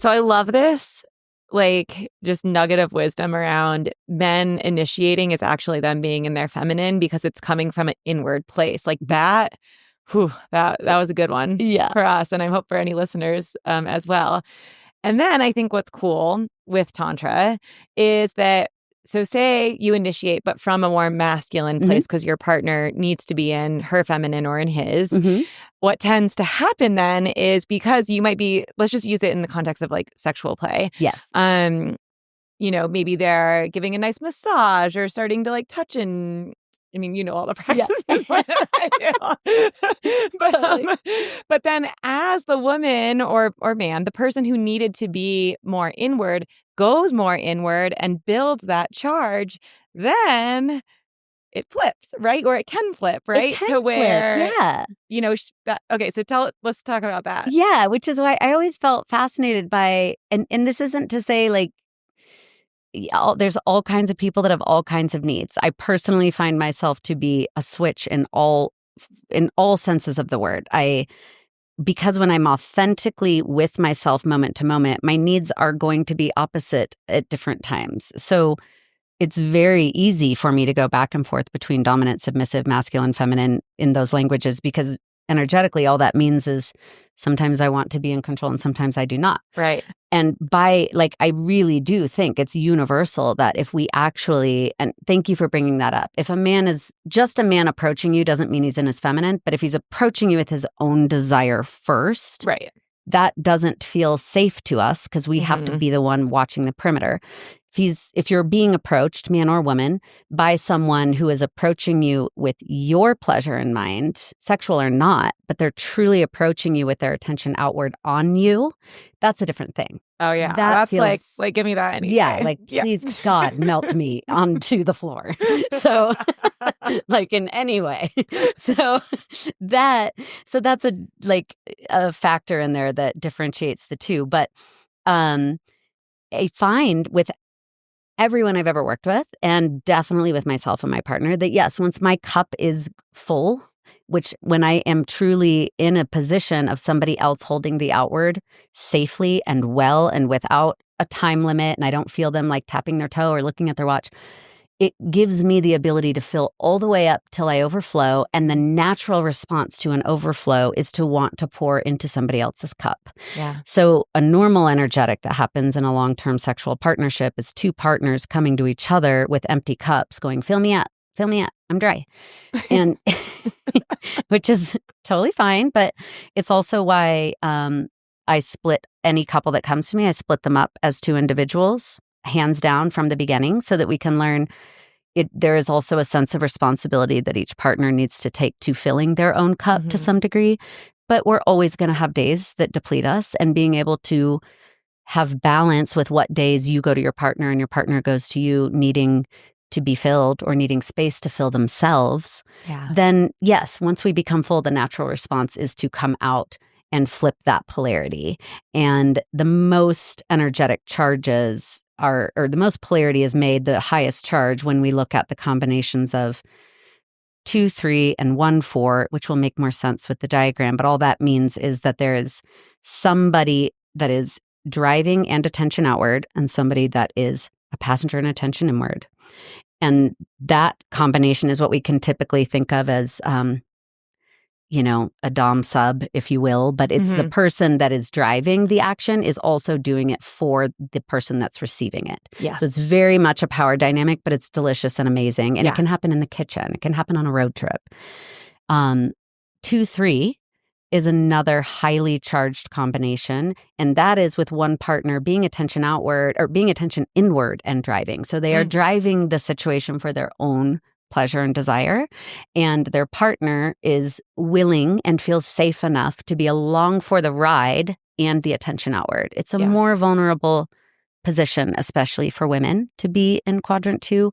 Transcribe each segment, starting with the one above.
So I love this, like, just nugget of wisdom around men initiating is actually them being in their feminine because it's coming from an inward place. Like that, that was a good one for us. And I hope for any listeners as well. And then I think what's cool with Tantra is that, so say you initiate, but from a more masculine place because your partner needs to be in her feminine or in his. What tends to happen then is because you might be, let's just use it in the context of like sexual play. Yes. Maybe they're giving a nice massage or starting to like touch and, I mean, you know all the practices I do. But then as the woman or man, the person who needed to be more inward goes more inward and builds that charge, then it flips, right? Or it can flip, right? To where, let's talk about that. Yeah, which is why I always felt fascinated by, and this isn't to say like, there's all kinds of people that have all kinds of needs. I personally find myself to be a switch in all senses of the word. Because when I'm authentically with myself moment to moment, my needs are going to be opposite at different times. So it's very easy for me to go back and forth between dominant, submissive, masculine, feminine in those languages, because energetically all that means is sometimes I want to be in control and sometimes I do not. Right. And I really do think it's universal that if we actually, and thank you for bringing that up, if a man is just a man approaching you doesn't mean he's in his feminine, but if he's approaching you with his own desire first, right, that doesn't feel safe to us because we have to be the one watching the perimeter. If you're being approached, man or woman, by someone who is approaching you with your pleasure in mind, sexual or not, but they're truly approaching you with their attention outward on you, that's a different thing. Oh, yeah. That's feels, like, give me that any day. Please, God, melt me onto the floor. So, like in any way. So that's a factor in there that differentiates the two. But I find with everyone I've ever worked with, and definitely with myself and my partner, that yes, once my cup is full, which when I am truly in a position of somebody else holding the outward safely and well and without a time limit, and I don't feel them like tapping their toe or looking at their watch, it gives me the ability to fill all the way up till I overflow. And the natural response to an overflow is to want to pour into somebody else's cup. Yeah. So a normal energetic that happens in a long-term sexual partnership is two partners coming to each other with empty cups going, fill me up, I'm dry. And which is totally fine. But it's also why I split any couple that comes to me, I split them up as two individuals, hands down from the beginning, so that we can learn there is also a sense of responsibility that each partner needs to take to filling their own cup to some degree. But we're always going to have days that deplete us, and being able to have balance with what days you go to your partner and your partner goes to you needing to be filled or needing space to fill themselves. Yeah. Then yes, once we become full, the natural response is to come out and flip that polarity. And the most energetic charges or the most polarity is made the highest charge when we look at the combinations of 2, 3, and 1, 4, which will make more sense with the diagram. But all that means is that there is somebody that is driving and attention outward, and somebody that is a passenger and attention inward. And that combination is what we can typically think of as a dom sub, if you will, but it's the person that is driving the action is also doing it for the person that's receiving it. Yeah. So it's very much a power dynamic, but it's delicious and amazing. And it can happen in the kitchen. It can happen on a road trip. 2, 3 is another highly charged combination. And that is with one partner being attention outward or being attention inward and driving. So they are driving the situation for their own pleasure and desire, and their partner is willing and feels safe enough to be along for the ride and the attention outward. It's a more vulnerable position, especially for women, to be in quadrant 2.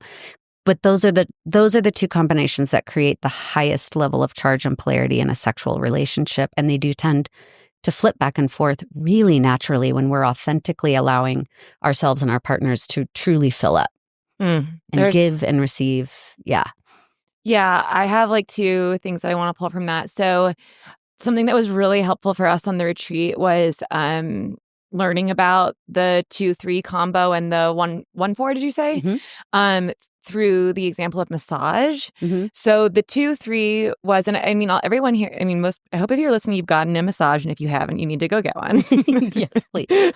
But those are the two combinations that create the highest level of charge and polarity in a sexual relationship, and they do tend to flip back and forth really naturally when we're authentically allowing ourselves and our partners to truly fill up. And give and receive. Yeah. Yeah. I have like 2 things that I want to pull from that. So something that was really helpful for us on the retreat was learning about the 2-3 combo and the 1-1-4, did you say? Through the example of massage. So the 2-3 was, and I mean, everyone here, I mean, I hope if you're listening, you've gotten a massage, and if you haven't, you need to go get one. Yes, please.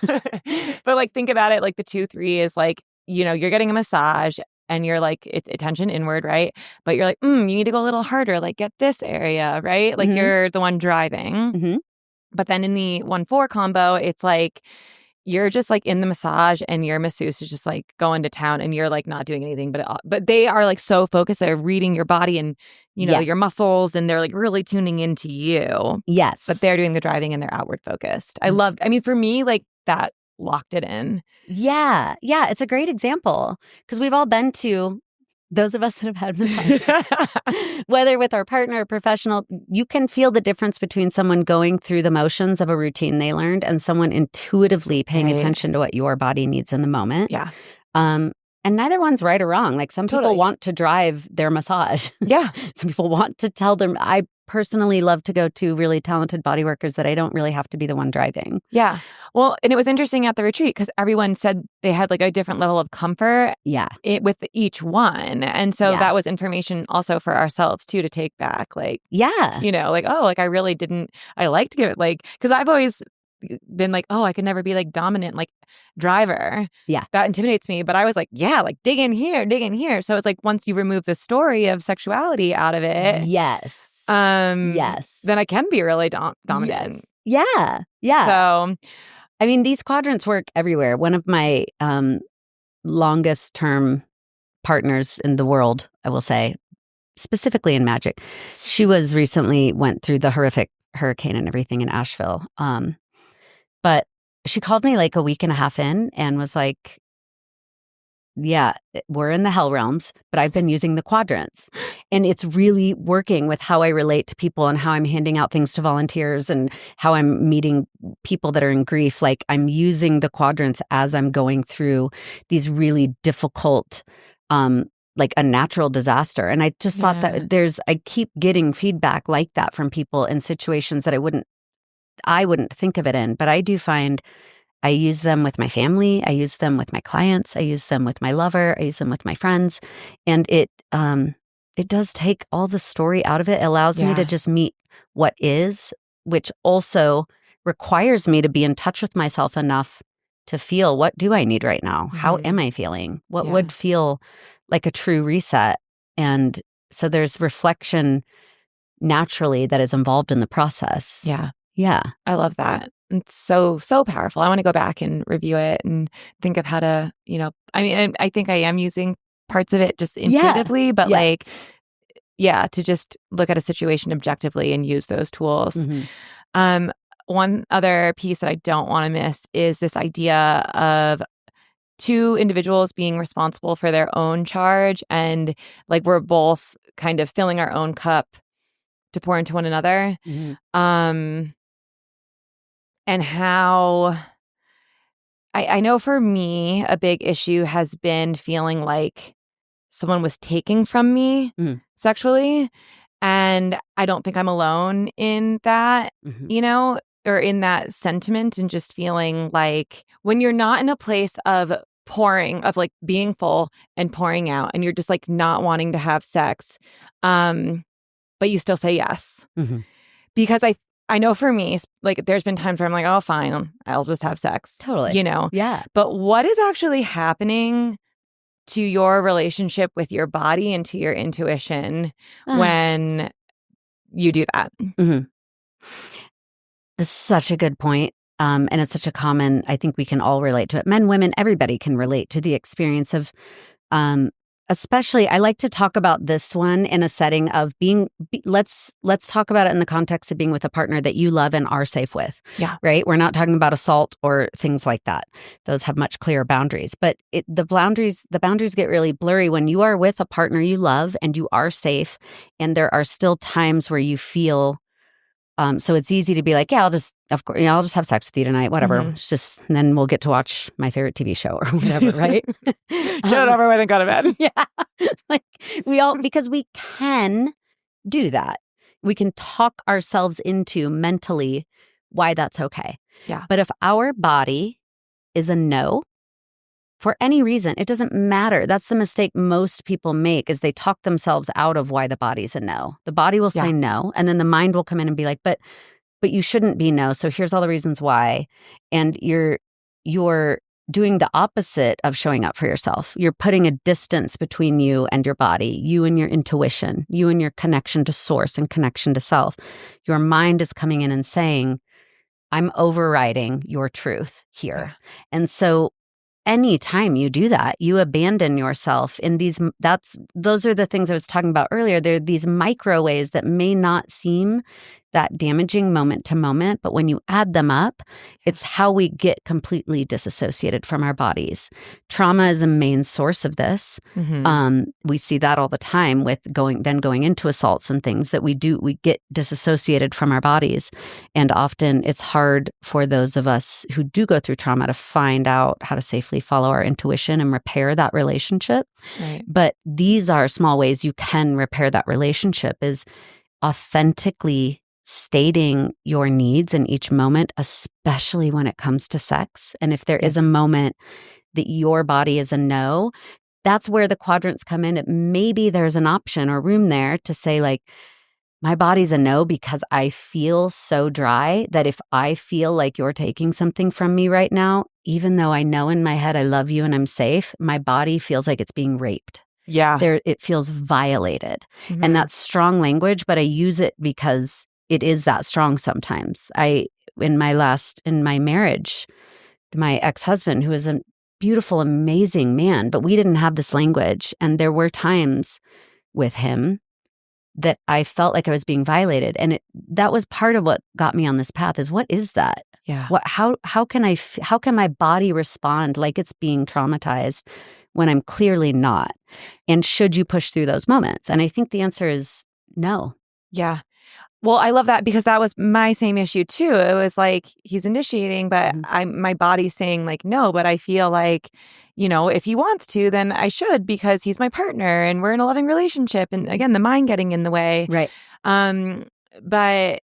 But like, think about it, like the 2-3 is like, you're getting a massage and you're like, it's attention inward, right? But you're like, you need to go a little harder, like get this area, right? Like you're the one driving. But then in the 1-4 combo, it's like, you're just like in the massage and your masseuse is just like going to town and you're like not doing anything, but they are like so focused. They're reading your body and, your muscles, and they're like really tuning into you. Yes. But they're doing the driving and they're outward focused. I mean, for me, like that locked it in. Yeah. Yeah. It's a great example because we've all been to, those of us that have had massages, whether with our partner or professional, you can feel the difference between someone going through the motions of a routine they learned and someone intuitively paying attention to what your body needs in the moment. Yeah. And neither one's right or wrong. Like some people want to drive their massage. Yeah. Some people want to tell them. I personally love to go to really talented body workers that I don't really have to be the one driving. Yeah. Well, and it was interesting at the retreat because everyone said they had like a different level of comfort with each one. And so that was information also for ourselves too to take back. Like, like, oh, like I really didn't, I like to give it like, because I've always been like, oh, I could never be like dominant, like driver. Yeah. That intimidates me. But I was like, yeah, like dig in here, dig in here. So it's like once you remove the story of sexuality out of it. Yes. Then I can be really dominant. Yes. Yeah. Yeah. So, I mean, these quadrants work everywhere. One of my longest term partners in the world, I will say, specifically in magic, she was recently went through the horrific hurricane and everything in Asheville. But she called me like a week and a half in and was like, yeah, we're in the hell realms, but I've been using the quadrants. And it's really working with how I relate to people and how I'm handing out things to volunteers and how I'm meeting people that are in grief. Like I'm using the quadrants as I'm going through these really difficult, like a natural disaster. And I just thought that I keep getting feedback like that from people in situations that I wouldn't think of it in. But I do find I use them with my family. I use them with my clients. I use them with my lover. I use them with my friends. And it does take all the story out of it. It allows me to just meet what is, which also requires me to be in touch with myself enough to feel, what do I need right now? How am I feeling? What would feel like a true reset? And so there's reflection naturally that is involved in the process. Yeah. Yeah. I love that. It's so, so powerful. I want to go back and review it and think of how to, I mean, I think I am using parts of it just intuitively, but to just look at a situation objectively and use those tools. One other piece that I don't want to miss is this idea of two individuals being responsible for their own charge, and like we're both kind of filling our own cup to pour into one another. And how I know for me, a big issue has been feeling like someone was taking from me sexually. And I don't think I'm alone in that, or in that sentiment, and just feeling like when you're not in a place of pouring, of like being full and pouring out, and you're just like not wanting to have sex, but you still say yes. Because I know for me, like there's been times where I'm like, oh, fine, I'll just have sex. Totally. Yeah. But what is actually happening to your relationship with your body and to your intuition when you do that? This is such a good point. And it's such a common, I think we can all relate to it. Men, women, everybody can relate to the experience of, especially, I like to talk about this one in a setting of let's talk about it in the context of being with a partner that you love and are safe with. Yeah. Right? We're not talking about assault or things like that. Those have much clearer boundaries. But the boundaries get really blurry when you are with a partner you love and you are safe, and there are still times where you feel so it's easy to be like, I'll just have sex with you tonight, whatever. It's just, and then we'll get to watch my favorite TV show or whatever, right? Shut over with and go to bed. Yeah. Like because we can do that. We can talk ourselves into mentally why that's okay. Yeah. But if our body is a no, for any reason, it doesn't matter. That's the mistake most people make, is they talk themselves out of why the body's a no. The body will say Yeah. no, and then the mind will come in and be like, but you shouldn't be no. So here's all the reasons why. And you're doing the opposite of showing up for yourself. You're putting a distance between you and your body, you and your intuition, you and your connection to source and connection to self. Your mind is coming in and saying, I'm overriding your truth here. Yeah. And so anytime you do that, you abandon yourself in those are the things I was talking about earlier. They're these micro ways that may not seem that damaging moment to moment, but when you add them up, it's how we get completely disassociated from our bodies. Trauma is a main source of this. We see that all the time with going into assaults and things that we get disassociated from our bodies. And often it's hard for those of us who do go through trauma to find out how to safely follow our intuition and repair that relationship. Right. But these are small ways you can repair that relationship, is authentically stating your needs in each moment, especially when it comes to sex. And if there is a moment that your body is a no, that's where the quadrants come in. Maybe there's an option or room there to say, like, my body's a no because I feel so dry that if I feel like you're taking something from me right now, even though I know in my head I love you and I'm safe, my body feels like it's being raped. Yeah. It feels violated. And that's strong language, but I use it because it is that strong sometimes. In my marriage, my ex-husband, who is a beautiful, amazing man, but we didn't have this language. And there were times with him that I felt like I was being violated. And that was part of what got me on this path, is what is that? Yeah. How can my body respond like it's being traumatized when I'm clearly not? And should you push through those moments? And I think the answer is no. Yeah. Well, I love that, because that was my same issue too. It was like, he's initiating, but my body's saying like, no, but I feel like, if he wants to, then I should, because he's my partner and we're in a loving relationship. And again, the mind getting in the way. Right. But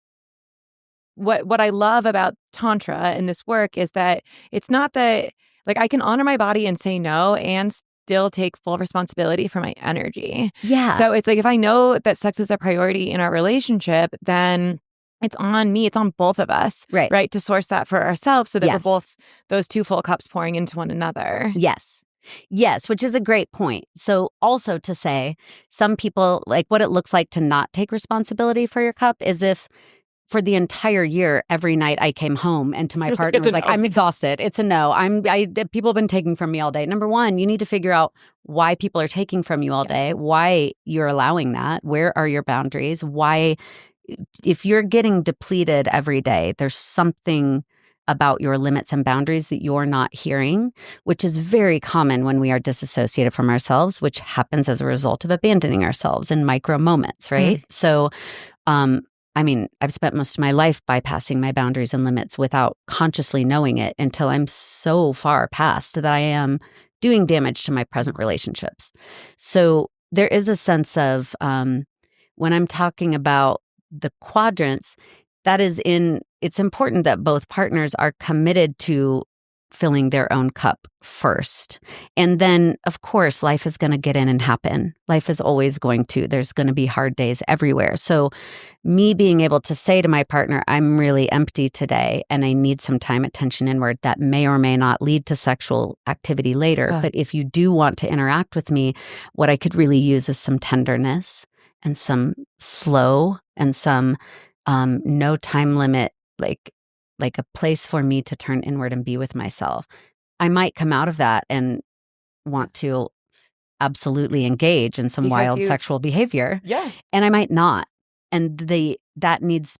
what I love about Tantra and this work is that it's not that, like, I can honor my body and say no and still take full responsibility for my energy. Yeah. So it's like, if I know that sex is a priority in our relationship, then it's on me, it's on both of us, right? To source that for ourselves, so that we're both those two full cups pouring into one another. Yes, which is a great point. So also to say, some people, like, what it looks like to not take responsibility for your cup is if for the entire year, every night I came home and to my partner was like, I'm exhausted. It's a no. People have been taking from me all day. Number one, you need to figure out why people are taking from you all day, why you're allowing that. Where are your boundaries? Why, if you're getting depleted every day, there's something about your limits and boundaries that you're not hearing, which is very common when we are disassociated from ourselves, which happens as a result of abandoning ourselves in micro moments, right? So, I've spent most of my life bypassing my boundaries and limits without consciously knowing it, until I'm so far past that I am doing damage to my present relationships. So there is a sense of, when I'm talking about the quadrants, it's important that both partners are committed to filling their own cup first. And then, of course, life is going to get in and happen. Life is always going to. There's going to be hard days everywhere. So me being able to say to my partner, I'm really empty today and I need some time, attention inward, that may or may not lead to sexual activity later. But if you do want to interact with me, what I could really use is some tenderness and some slow and some no time limit, like a place for me to turn inward and be with myself. I might come out of that and want to absolutely engage in some wild sexual behavior. Yeah. And I might not. And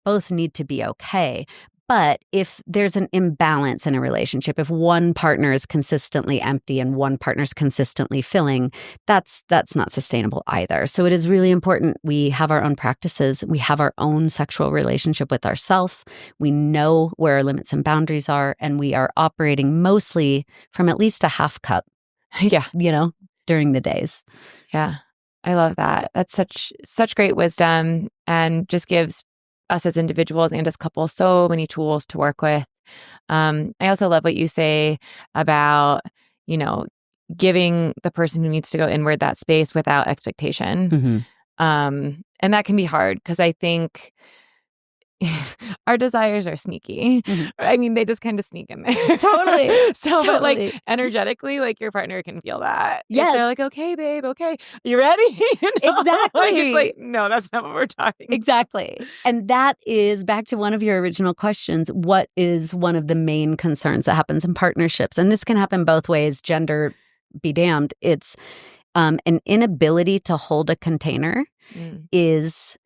both need to be okay. But if there's an imbalance in a relationship, if one partner is consistently empty and one partner's consistently filling, that's not sustainable either. So it is really important we have our own practices. We have our own sexual relationship with ourselves. We know where our limits and boundaries are, and we are operating mostly from at least a half cup. Yeah. During the days. Yeah. I love that. That's such great wisdom, and just gives us as individuals and as couples so many tools to work with. I also love what you say about, giving the person who needs to go inward that space without expectation. And that can be hard because I think our desires are sneaky. I mean, they just kind of sneak in there. Totally. But like energetically, like your partner can feel that. Yes. If they're like, okay, babe, okay, you ready? Exactly. Like, it's like, no, that's not what we're talking about. Exactly. And that is back to one of your original questions. What is one of the main concerns that happens in partnerships? And this can happen both ways, gender be damned. It's an inability to hold a container is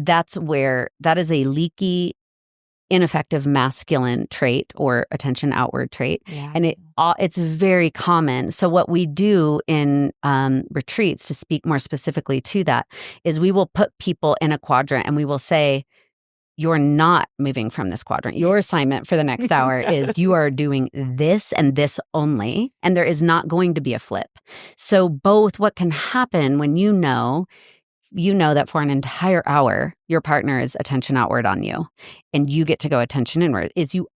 that is a leaky, ineffective masculine trait or attention outward trait. Yeah. And it's very common. So what we do in retreats, to speak more specifically to that, is we will put people in a quadrant and we will say, you're not moving from this quadrant. Your assignment for the next hour is you are doing this and this only, and there is not going to be a flip. So both what can happen when you know that for an entire hour, your partner is attention outward on you and you get to go attention inward, is you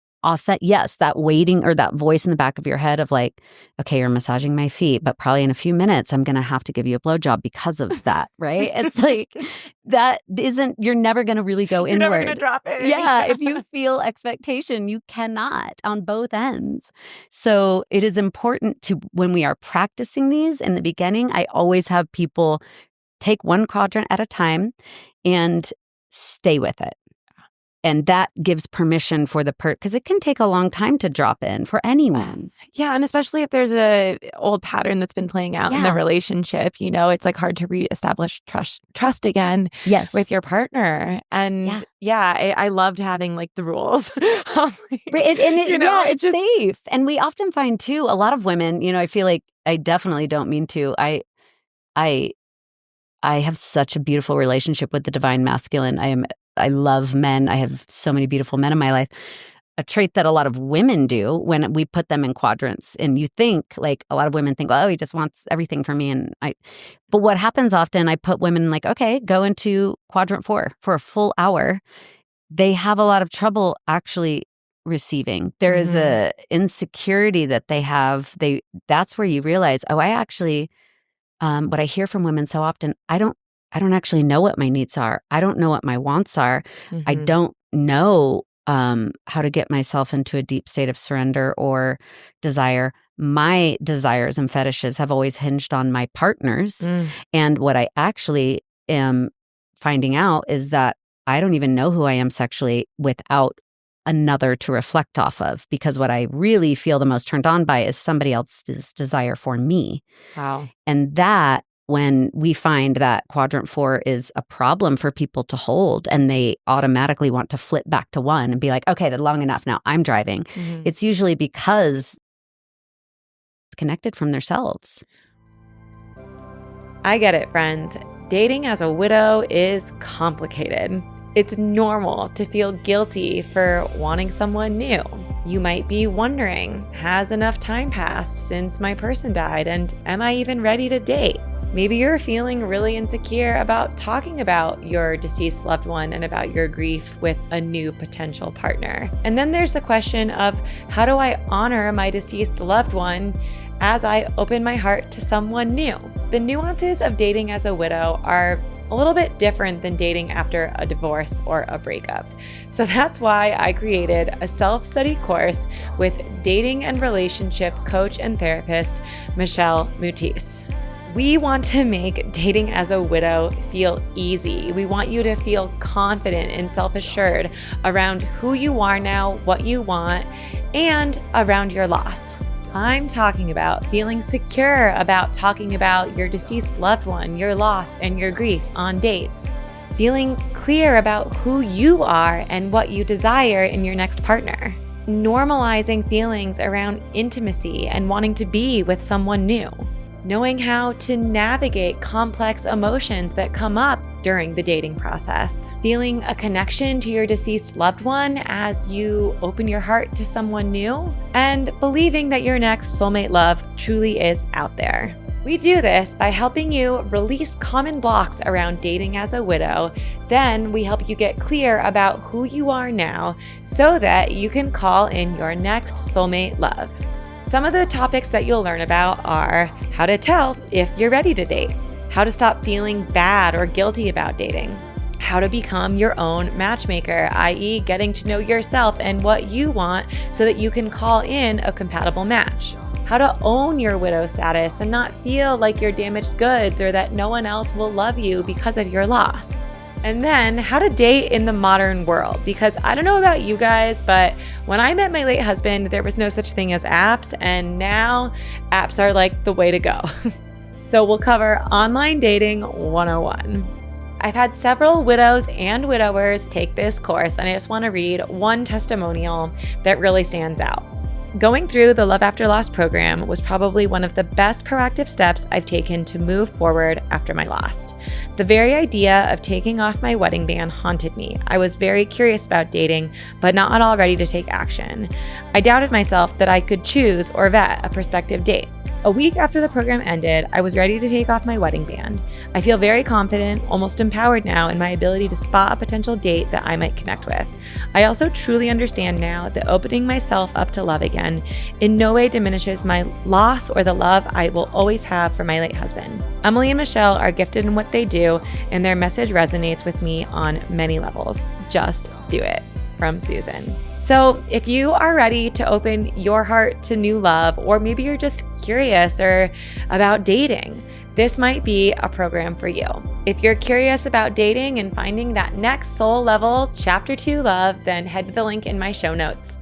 yes, that waiting or that voice in the back of your head of like, okay, you're massaging my feet, but probably in a few minutes, I'm going to have to give you a blowjob because of that, right? It's like, you're never going to really go inward. You're never going to drop it. Yeah, if you feel expectation, you cannot on both ends. So it is important when we are practicing these in the beginning, I always have people take one quadrant at a time and stay with it. And that gives permission for because it can take a long time to drop in for anyone. Yeah, and especially if there's a old pattern that's been playing out in the relationship, it's like hard to reestablish trust again with your partner. And I loved having like the rules. It's safe. And we often find too, a lot of women, I feel like I definitely don't mean to. I have such a beautiful relationship with the divine masculine. I love men. I have so many beautiful men in my life. A trait that a lot of women do when we put them in quadrants, and you think like a lot of women think, oh, he just wants everything from me. But what happens often, I put women like, okay, go into quadrant 4 for a full hour. They have a lot of trouble actually receiving. There is a insecurity that they have. That's where you realize, oh, I actually, what I hear from women so often, I don't actually know what my needs are. I don't know what my wants are. I don't know how to get myself into a deep state of surrender or desire. My desires and fetishes have always hinged on my partners. And what I actually am finding out is that I don't even know who I am sexually without another to reflect off of, because what I really feel the most turned on by is somebody else's desire for me. Wow. And that, when we find that quadrant 4 is a problem for people to hold and they automatically want to flip back to 1 and be like, okay, that's long enough now, I'm driving. It's usually because it's connected from themselves. I get it, friends. Dating as a widow is complicated. It's normal to feel guilty for wanting someone new. You might be wondering, has enough time passed since my person died, and am I even ready to date? Maybe you're feeling really insecure about talking about your deceased loved one and about your grief with a new potential partner. And then there's the question of, how do I honor my deceased loved one as I open my heart to someone new? The nuances of dating as a widow are a little bit different than dating after a divorce or a breakup. So that's why I created a self-study course with dating and relationship coach and therapist, Mel Fioravanti. We want to make dating as a widow feel easy. We want you to feel confident and self-assured around who you are now, what you want, and around your loss. I'm talking about feeling secure about talking about your deceased loved one, your loss, and your grief on dates. Feeling clear about who you are and what you desire in your next partner. Normalizing feelings around intimacy and wanting to be with someone new. Knowing how to navigate complex emotions that come up during the dating process. Feeling a connection to your deceased loved one as you open your heart to someone new. And believing that your next soulmate love truly is out there. We do this by helping you release common blocks around dating as a widow. Then we help you get clear about who you are now so that you can call in your next soulmate love. Some of the topics that you'll learn about are how to tell if you're ready to date, how to stop feeling bad or guilty about dating, how to become your own matchmaker, i.e., getting to know yourself and what you want so that you can call in a compatible match, how to own your widow status and not feel like you're damaged goods or that no one else will love you because of your loss. And then how to date in the modern world, because I don't know about you guys, but when I met my late husband, there was no such thing as apps, and now apps are like the way to go. So we'll cover online dating 101. I've had several widows and widowers take this course, and I just want to read one testimonial that really stands out. Going through the Love After Loss program was probably one of the best proactive steps I've taken to move forward after my loss. The very idea of taking off my wedding band haunted me. I was very curious about dating, but not at all ready to take action. I doubted myself that I could choose or vet a prospective date. A week after the program ended, I was ready to take off my wedding band. I feel very confident, almost empowered now in my ability to spot a potential date that I might connect with. I also truly understand now that opening myself up to love again in no way diminishes my loss or the love I will always have for my late husband. Emily and Michelle are gifted in what they do, and their message resonates with me on many levels. Just do it. From Susan. So if you are ready to open your heart to new love, or maybe you're just curious or about dating, this might be a program for you. If you're curious about dating and finding that next soul level chapter 2 love, then head to the link in my show notes.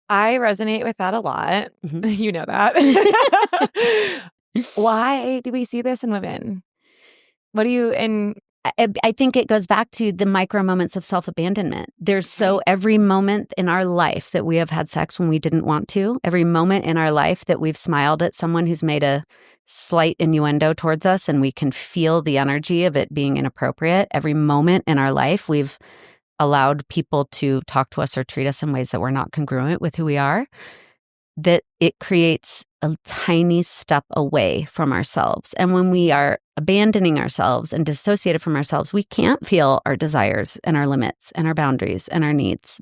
I resonate with that a lot. Mm-hmm. You know that. Why do we see this in women? What do you, and I think it goes back to the micro moments of self-abandonment. There's every moment in our life that we have had sex when we didn't want to, every moment in our life that we've smiled at someone who's made a slight innuendo towards us and we can feel the energy of it being inappropriate. Every moment in our life we've allowed people to talk to us or treat us in ways that were not congruent with who we are, that it creates a tiny step away from ourselves. And when we are abandoning ourselves and dissociated from ourselves, we can't feel our desires and our limits and our boundaries and our needs.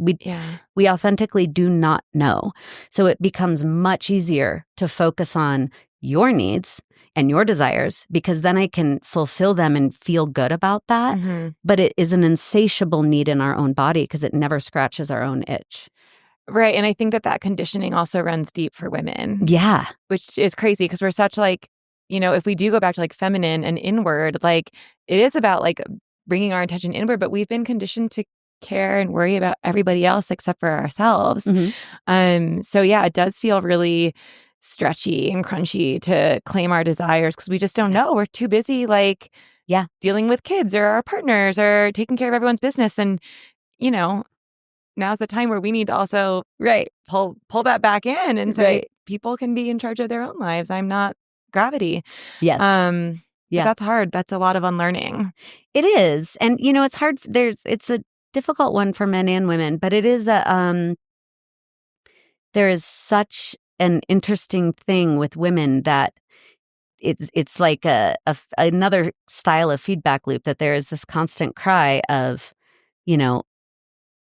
We authentically do not know. So it becomes much easier to focus on your needs and your desires, because then I can fulfill them and feel good about that. Mm-hmm. But it is an insatiable need in our own body because it never scratches our own itch. Right. And I think that conditioning also runs deep for women. Yeah. Which is crazy because we're such like, you know, if we do go back to like feminine and inward, like it is about like bringing our attention inward, but we've been conditioned to care and worry about everybody else except for ourselves. Mm-hmm. So yeah, it does feel really stretchy and crunchy to claim our desires because we just don't know. We're too busy like dealing with kids or our partners or taking care of everyone's business. And, you know, now's the time where we need to also pull that back in and say people can be in charge of their own lives. I'm not gravity. Yes. But that's hard. That's a lot of unlearning. It is. And you know, it's hard. It's a difficult one for men and women, but it is there is such an interesting thing with women that it's like another style of feedback loop, that there is this constant cry of, you know,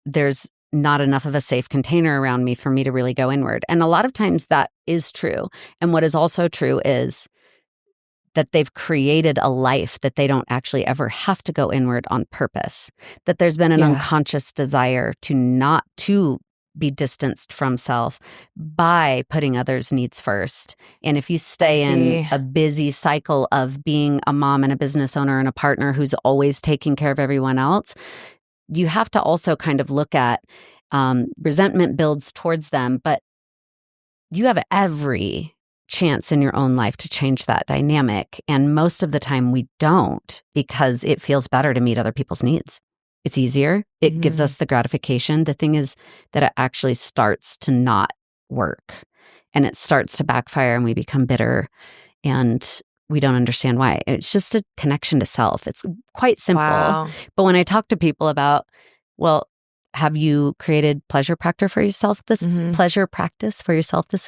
there's not enough of a safe container around me for me to really go inward. And a lot of times that is true. And what is also true is that they've created a life that they don't actually ever have to go inward on purpose. That there's been an unconscious desire to not to be distanced from self by putting others' needs first. And if you stay in a busy cycle of being a mom and a business owner and a partner who's always taking care of everyone else, you have to also kind of look at resentment builds towards them, but you have every chance in your own life to change that dynamic. And most of the time we don't, because it feels better to meet other people's needs. It's easier. It gives us the gratification. The thing is that it actually starts to not work and it starts to backfire and we become bitter and we don't understand why. It's just a connection to self. It's quite simple. Wow. But when I talk to people about, well, have you created pleasure practice for yourself this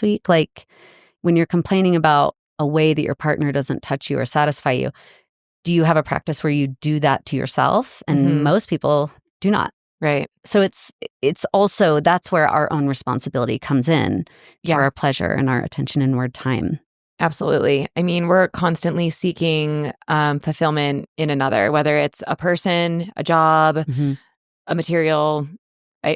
week? Like, when you're complaining about a way that your partner doesn't touch you or satisfy you, do you have a practice where you do that to yourself? And most people do not. Right. So it's also, that's where our own responsibility comes in for our pleasure and our attention inward time. Absolutely. I mean, we're constantly seeking fulfillment in another, whether it's a person, a job, a material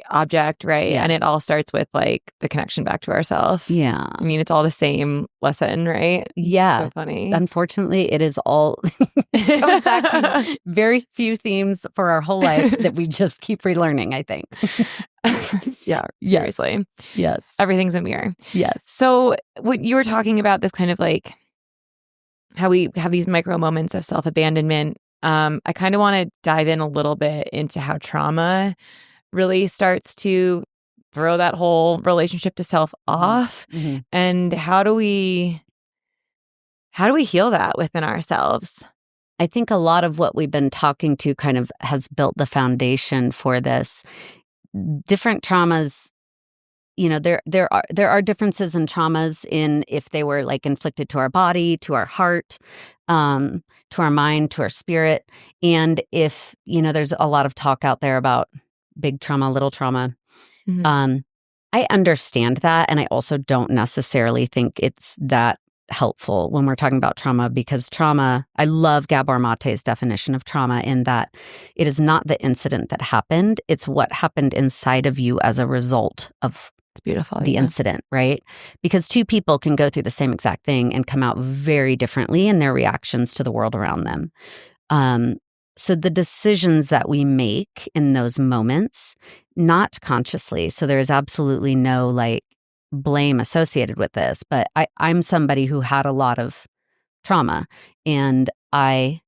object, right? Yeah. And it all starts with like the connection back to ourselves. Yeah. I mean, it's all the same lesson, right? Yeah. So funny. Unfortunately, it is all goes back to very few themes for our whole life that we just keep relearning, I think. Yeah, seriously. Yes. Everything's a mirror. Yes. So what you were talking about, this kind of like how we have these micro moments of self-abandonment. I kind of want to dive in a little bit into how trauma really starts to throw that whole relationship to self off. And how do we heal that within ourselves? I think a lot of what we've been talking to kind of has built the foundation for this. Different traumas, you know, there are differences in traumas in if they were like inflicted to our body, to our heart, to our mind, to our spirit. And if, you know, there's a lot of talk out there about big trauma, little trauma. I understand that. And I also don't necessarily think it's that helpful when we're talking about trauma, because trauma, I love Gabor Mate's definition of trauma in that it is not the incident that happened, it's what happened inside of you as a result of the incident, right? Because two people can go through the same exact thing and come out very differently in their reactions to the world around them. So the decisions that we make in those moments, not consciously, so there is absolutely no like blame associated with this, but I'm somebody who had a lot of trauma, and I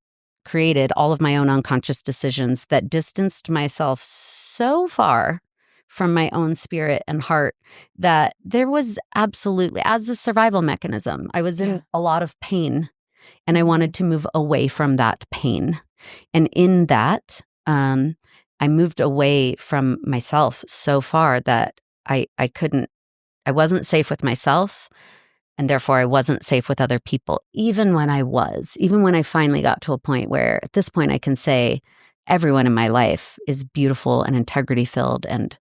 created all of my own unconscious decisions that distanced myself so far from my own spirit and heart that there was absolutely, as a survival mechanism, I was in a lot of pain, and I wanted to move away from that pain. And in that, I moved away from myself so far that I wasn't safe with myself, and therefore I wasn't safe with other people, even when I finally got to a point where at this point I can say everyone in my life is beautiful and integrity filled and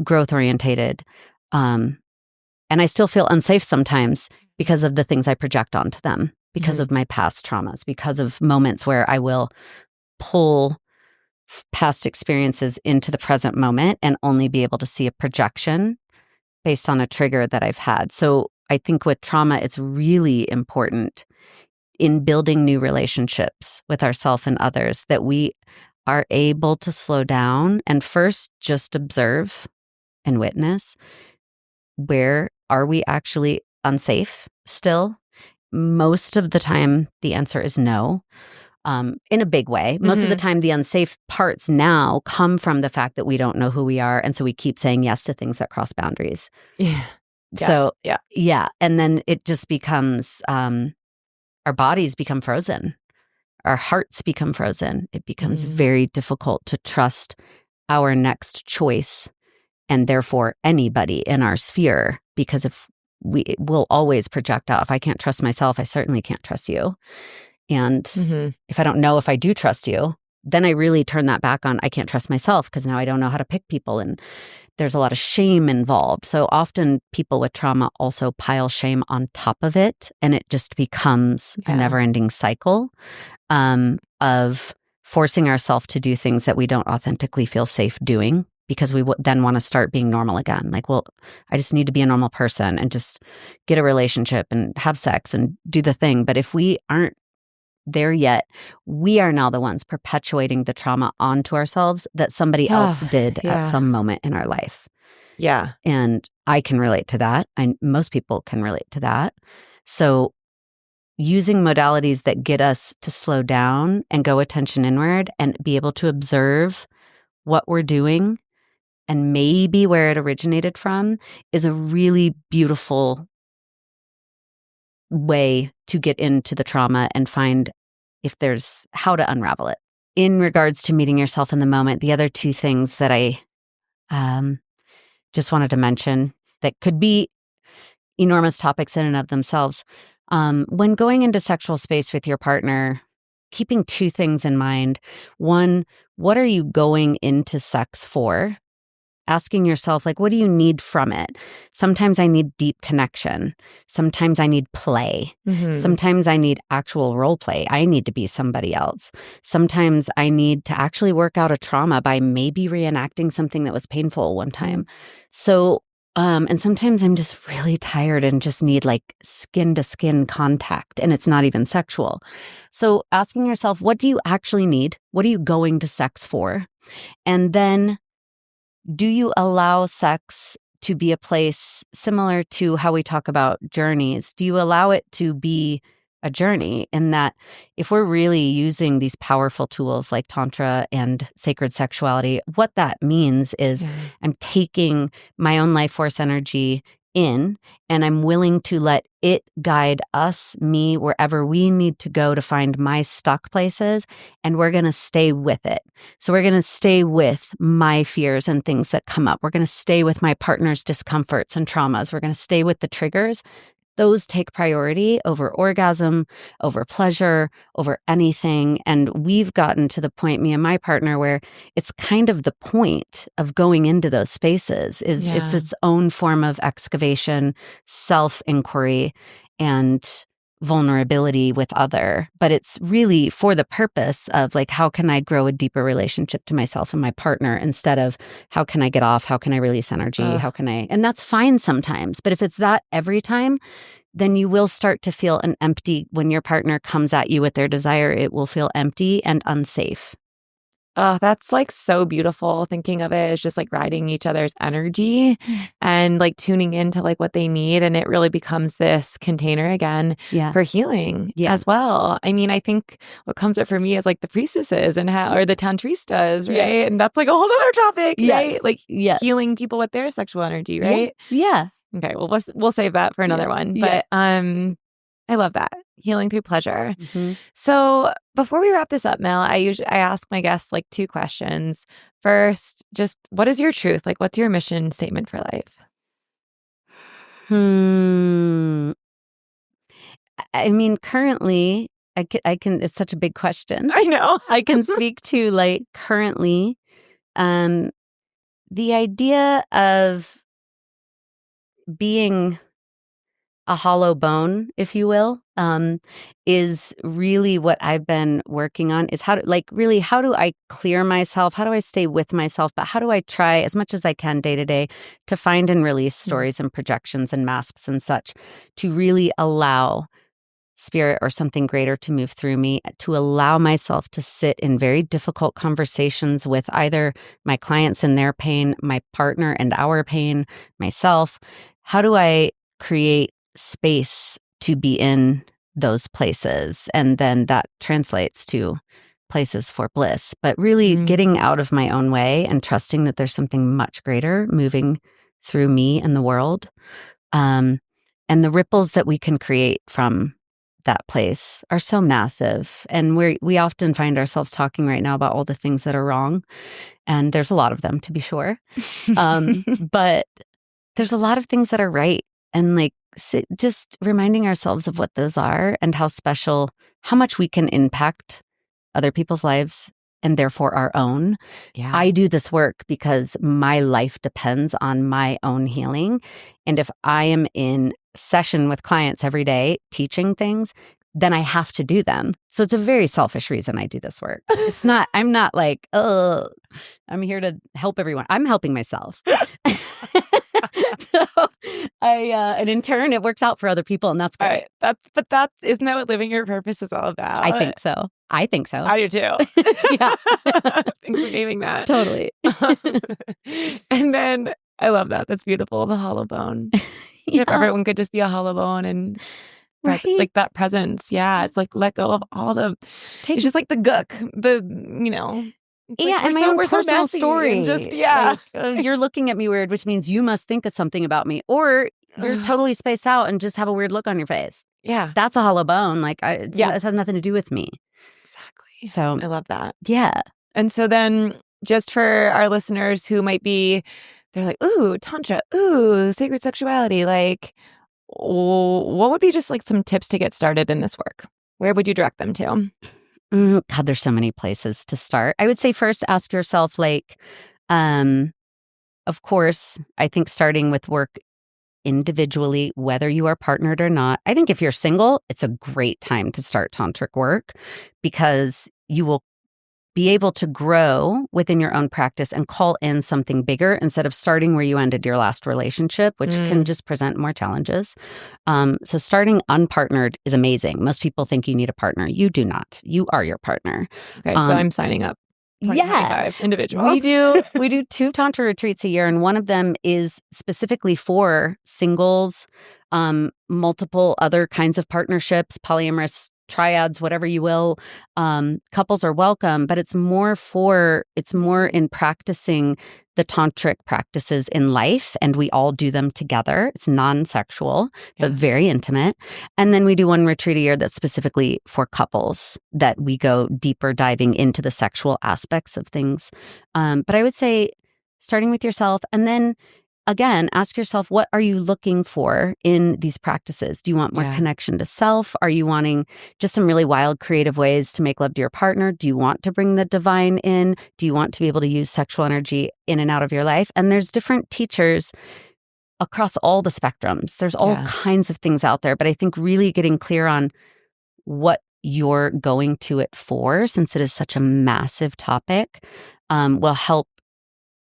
growth orientated. And I still feel unsafe sometimes because of the things I project onto them, because of my past traumas, because of moments where I will pull past experiences into the present moment and only be able to see a projection based on a trigger that I've had. So I think with trauma, it's really important in building new relationships with ourselves and others that we are able to slow down and first just observe and witness. Where are we actually unsafe still? Most of the time, the answer is no. In a big way. Most of the time, the unsafe parts now come from the fact that we don't know who we are. And so we keep saying yes to things that cross boundaries. So, and then it just becomes, our bodies become frozen. Our hearts become frozen. It becomes very difficult to trust our next choice and therefore anybody in our sphere, because if we will always project out, if I can't trust myself, I certainly can't trust you. And if I don't know if I do trust you, then I really turn that back on, I can't trust myself because now I don't know how to pick people. And there's a lot of shame involved. So often people with trauma also pile shame on top of it. And it just becomes a never-ending cycle of forcing ourselves to do things that we don't authentically feel safe doing, because we then want to start being normal again. Like, well, I just need to be a normal person and just get a relationship and have sex and do the thing. But if we aren't there yet, we are now the ones perpetuating the trauma onto ourselves that somebody else did at some moment in our life. Yeah. And I can relate to that. Most people can relate to that. So using modalities that get us to slow down and go attention inward and be able to observe what we're doing and maybe where it originated from is a really beautiful way to get into the trauma and find if there's how to unravel it. In regards to meeting yourself in the moment, the other two things that I just wanted to mention that could be enormous topics in and of themselves. When going into sexual space with your partner, keeping two things in mind. One, what are you going into sex for? Asking yourself, like, what do you need from it? Sometimes I need deep connection. Sometimes I need play. Sometimes I need actual role play. I need to be somebody else. Sometimes I need to actually work out a trauma by maybe reenacting something that was painful one time. So, and sometimes I'm just really tired and just need like skin to skin contact, and it's not even sexual. So asking yourself, what do you actually need? What are you going to sex for? And then, do you allow sex to be a place similar to how we talk about journeys? Do you allow it to be a journey in that if we're really using these powerful tools like Tantra and sacred sexuality, what that means is I'm taking my own life force energy in, and I'm willing to let it guide us, me, wherever we need to go to find my stuck places, and we're going to stay with it. So we're going to stay with my fears and things that come up. We're going to stay with my partner's discomforts and traumas. We're going to stay with the triggers. Those take priority over orgasm, over pleasure, over anything. And we've gotten to the point, me and my partner, where it's kind of the point of going into those spaces is it's its own form of excavation, self-inquiry, and vulnerability with other. But it's really for the purpose of like, how can I grow a deeper relationship to myself and my partner instead of how can I get off? How can I release energy? How can I? And that's fine sometimes. But if it's that every time, then you will start to feel an empty, when your partner comes at you with their desire, it will feel empty and unsafe. Oh, that's like so beautiful. Thinking of it as just like riding each other's energy and like tuning into like what they need. And it really becomes this container again for healing as well. I mean, I think what comes up for me is like the priestesses and how, or the tantristas, right? And that's like a whole other topic, right? Like healing people with their sexual energy, right? Yeah. Okay. Well, we'll save that for another one. But I love that. Healing through pleasure. So before we wrap this up, Mel, I ask my guests like two questions. First, just what is your truth? Like, what's your mission statement for life? I mean, currently, I can, it's such a big question. I know. I can speak to like currently, the idea of being a hollow bone, if you will, is really what I've been working on, is how do I clear myself? How do I stay with myself? But how do I try as much as I can day to day to find and release stories and projections and masks and such, to really allow spirit or something greater to move through me, to allow myself to sit in very difficult conversations with either my clients and their pain, my partner and our pain, myself. How do I create space to be in those places? And then that translates to places for bliss, but really getting out of my own way and trusting that there's something much greater moving through me and the world. And the ripples that we can create from that place are so massive. And we often find ourselves talking right now about all the things that are wrong. And there's a lot of them, to be sure. But there's a lot of things that are right. And like just reminding ourselves of what those are and how special, how much we can impact other people's lives and therefore our own. I do this work because my life depends on my own healing. And if I am in session with clients every day teaching things, then I have to do them. So it's a very selfish reason I do this work. It's not, I'm not like, oh, I'm here to help everyone. I'm helping myself. So and in turn, it works out for other people, and that's great. Right. Isn't that what living your purpose is all about? I think so. I do too. Yeah. Thanks for naming that. Totally. And then I love that. That's beautiful. The hollow bone. If everyone could just be a hollow bone and like that presence. Yeah. It's like let go of all the, it's just like the gook, and my own personal story. Just, you're looking at me weird, which means you must think of something about me, or you're totally spaced out and just have a weird look on your face. Yeah, that's a hollow bone. Like, it has nothing to do with me. Exactly. So I love that. Yeah. And so then, just for our listeners who might be, they're like, ooh, Tantra, ooh, sacred sexuality, like, what would be just like some tips to get started in this work? Where would you direct them to? God, there's so many places to start. I would say first ask yourself, like, of course, I think starting with work individually, whether you are partnered or not. I think if you're single, it's a great time to start tantric work because you will be able to grow within your own practice and call in something bigger instead of starting where you ended your last relationship, which can just present more challenges. So starting unpartnered is amazing. Most people think you need a partner. You do not. You are your partner. Okay, so I'm signing up. Yeah, individual. We do 2 Tantra retreats a year, and one of them is specifically for singles, multiple other kinds of partnerships, polyamorous triads, whatever you will. Couples are welcome, but it's more in practicing the tantric practices in life, and we all do them together. It's non-sexual, but very intimate. And then we do one retreat a year that's specifically for couples that we go deeper diving into the sexual aspects of things. But I would say starting with yourself, and then again, ask yourself, what are you looking for in these practices? Do you want more connection to self? Are you wanting just some really wild, creative ways to make love to your partner? Do you want to bring the divine in? Do you want to be able to use sexual energy in and out of your life? And there's different teachers across all the spectrums. There's all kinds of things out there, but I think really getting clear on what you're going to it for, since it is such a massive topic, will help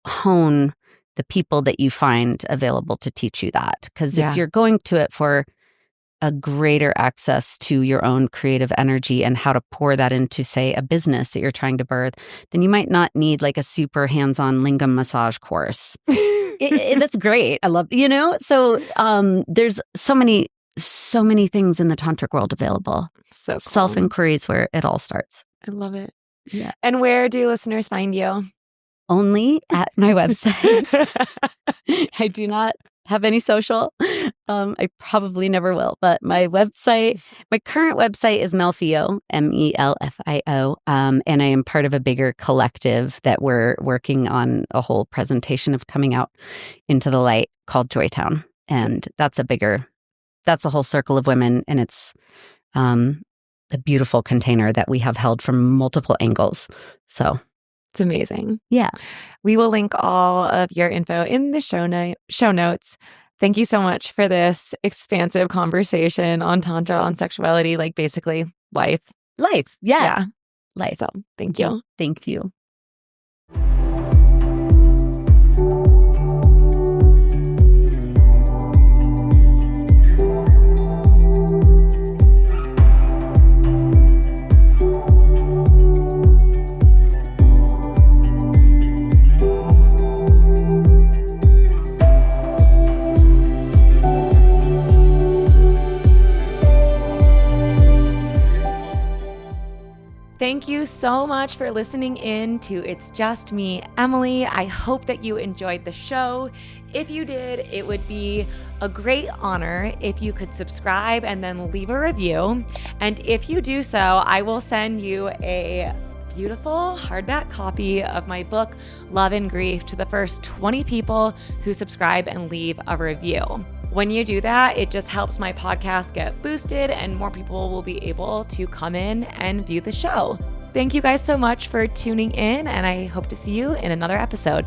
hone the people that you find available to teach you that. Because if you're going to it for a greater access to your own creative energy and how to pour that into, say, a business that you're trying to birth, then you might not need like a super hands-on lingam massage course. That's great. I love, So there's so many things in the tantric world available. So cool. Self-inquiry is where it all starts. I love it. Yeah. And where do listeners find you? Only at my website. I do not have any social. I probably never will. But my current website is Melfio, Melfio. And I am part of a bigger collective that we're working on a whole presentation of coming out into the light called Joytown. And that's a whole circle of women. And it's a beautiful container that we have held from multiple angles. So it's amazing. Yeah. We will link all of your info in the show notes. Thank you so much for this expansive conversation on Tantra, on sexuality, like basically life. Life. Yeah. Life. So thank you. Thank you. Thank you so much for listening in to It's Just Me, Emily. I hope that you enjoyed the show. If you did, it would be a great honor if you could subscribe and then leave a review. And if you do so, I will send you a beautiful hardback copy of my book, Love and Grief, to the first 20 people who subscribe and leave a review. When you do that, it just helps my podcast get boosted and more people will be able to come in and view the show. Thank you guys so much for tuning in, and I hope to see you in another episode.